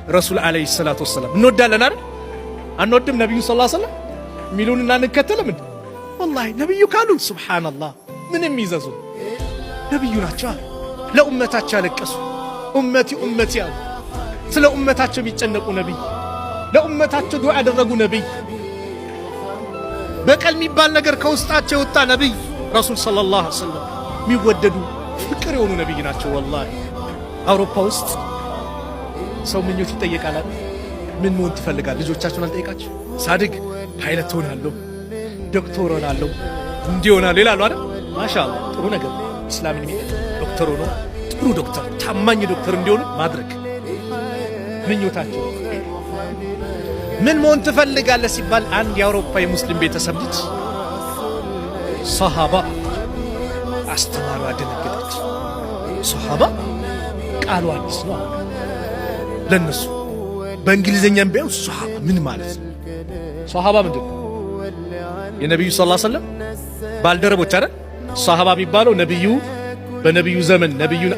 ረሱል አለይሂ ሰላቱ ወሰለም እንወዳለን አይደል? አንወድም? ነብዩ ሰለላሁ ዐለይሂ ወሰለም ሚሉንና እንከተልም እንዴ? ወላሂ ነብዩ ካሉ ሱብሃንአላህ ምንም ይዘዙ ነብዩ ናቸው። ለኡመታቸው ያለቀሱ ኡመቲ ኡመቲ ያሉ ስለ ኡመታቸው የሚጨነቁ ነብይ፣ ለኡመታቸው ዱዓ ያደረጉ ነብይ፣ በቀል የሚባል ነገር ከውስጣቸው ወጣ ነብይ ረሱል ሰለላሁ ዐለይሂ ወሰለም የሚወደዱ ፍቅር የሆኑ ነብይ ናቸው። ወላሂ አውሮፓ ውስጥ ሰው ምኞት ይጠየቃል። ምን መሆን ትፈልጋለህ? ልጆቻችሁን አልጠየቃችሁ? ሳድግ ፓይለት ሆናለሁ፣ ዶክተር ሆናለሁ፣ እንዲህ ሆናለሁ ይላሉ አይደል? ማሻአላህ ጥሩ ነገር እስላምን የሚጠቅም ዶክተር ሆኖ ጥሩ ዶክተር፣ ታማኝ ዶክተር እንዲሆኑ ማድረግ ምኞታቸው። ምን መሆን ትፈልጋለህ ሲባል አንድ የአውሮፓ የሙስሊም ቤተሰብ ልጅ ሰሃባ አስተማሪዋ ደነገጠች። ሰሃባ ቃሉ አዲስ ነው ለነሱ። በእንግሊዘኛም ቢያው ሰሃባ ምን ማለት ነው? ሰሃባ ምንድን ነው? የነብዩ ሰለላሁ ዐለይሂ ወሰለም ባልደረቦች አይደል? ሰሃባ የሚባለው ነብዩ በነብዩ ዘመን ነብዩን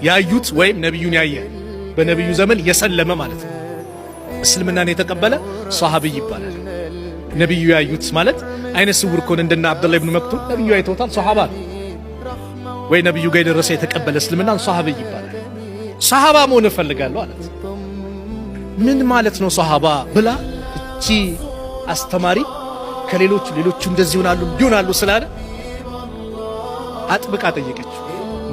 ያዩት ወይም ነብዩን ያየ በነብዩ ዘመን የሰለመ ማለት ነው። እስልምናን የተቀበለ ሰሃቢ ይባላል። ነብዩ ያዩት ማለት አይነ ስውር ከሆነ እንደና አብዱላህ ኢብኑ መክቱም ነብዩ አይተውታል፣ ሰሃባ ወይ ነብዩ ጋር የደረሰ የተቀበለ እስልምናን ሰሃቢ ይባላል። ሰሃባ መሆን እፈልጋለሁ አለት። ምን ማለት ነው ሰሃባ ብላ እቺ አስተማሪ ከሌሎቹ እንደዚህ ይሆናሉ ስላለ አጥብቃ ጠየቀችው።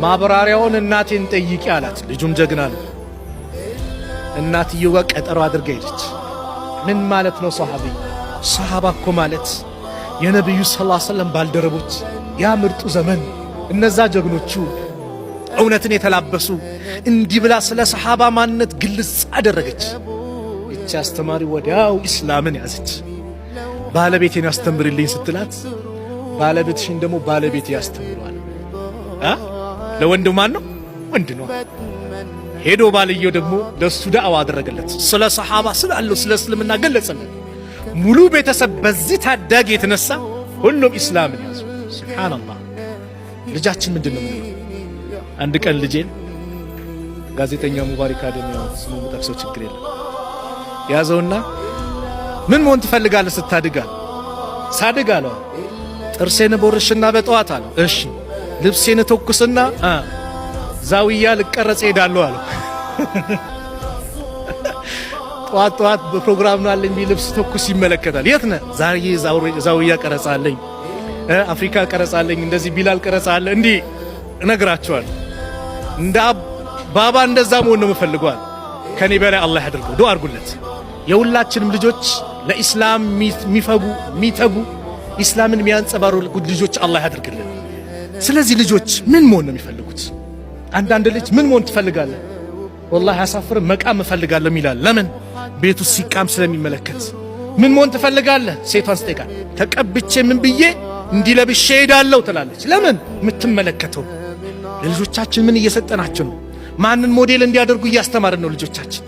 ማብራሪያውን እናቴን ጠይቂ አላት። ልጁም ጀግና ነው። እናትየው ጋር ቀጠሮ አድርጋ ሄደች። ምን ማለት ነው ሰሃቢ? ሰሃባ እኮ ማለት የነብዩ ሰለላሁ ዐለይሂ ወሰለም ባልደረቦች፣ ያ ምርጡ ዘመን እነዛ ጀግኖቹ እውነትን የተላበሱ። እንዲህ ብላ ስለ ሰሃባ ማንነት ግልጽ አደረገች። እቺ አስተማሪ ወዲያው ኢስላምን ያዘች። ባለቤቴን ያስተምርልኝ ስትላት ባለቤትሽን ደግሞ ባለቤቴ ያስተምሯል። ለወንድ ማን ነው? ወንድ ነው። ሄዶ ባልየው ደግሞ ለሱ ዳዕዋ አደረገለት። ስለ ሰሃባ ስላለው ስለ እስልምና ገለጸለት። ሙሉ ቤተሰብ በዚህ ታዳጊ የተነሳ ሁሉም ኢስላምን ያዙ። ሱብሃንአላህ። ልጃችን ምንድነው የምንለው? አንድ ቀን ልጄን ጋዜጠኛ ሙባሪክ አደም ስሙ ጠቅሰው ችግር የለም ያዘውና ምን መሆን ትፈልጋለህ ስታድግ? ሳድግ አለው ጥርሴን ቦርሽና በጠዋት አለው። እሺ ልብሴን ተኩስና ዛውያ ልቀረጽ ሄዳለሁ አለው። ጠዋት በፕሮግራም ነው አለኝ ልብስ ተኩስ ይመለከታል። የት ነህ? ዛውያ ቀረጻለኝ፣ አፍሪካ ቀረጻለኝ፣ እንደዚህ ቢላል ቀረጻለ እንዲህ እነግራቸዋለሁ። እንደ ባባ እንደዛ መሆን ነው የምፈልገው። ከኔ በላይ አላህ ያድርገው። ዱአ አድርጉለት። የሁላችንም ልጆች ለኢስላም የሚተጉ ኢስላምን የሚያንጸባርቁ ልጆች አላህ ያድርግልን። ስለዚህ ልጆች ምን መሆን ነው የሚፈልጉት? አንዳንድ ልጅ ምን መሆን ትፈልጋለህ? ወላሂ አሳፍርም መቃም እፈልጋለሁ ይላል። ለምን? ቤቱ ሲቃም ስለሚመለከት። ምን መሆን ትፈልጋለህ? ሴቷን ስጠይቃ ተቀብቼ ምን ብዬ እንዲለብሼ ሄዳለሁ ትላለች። ለምን? የምትመለከተው። ለልጆቻችን ምን እየሰጠናቸው ነው? ማንን ሞዴል እንዲያደርጉ እያስተማርን ነው ልጆቻችን?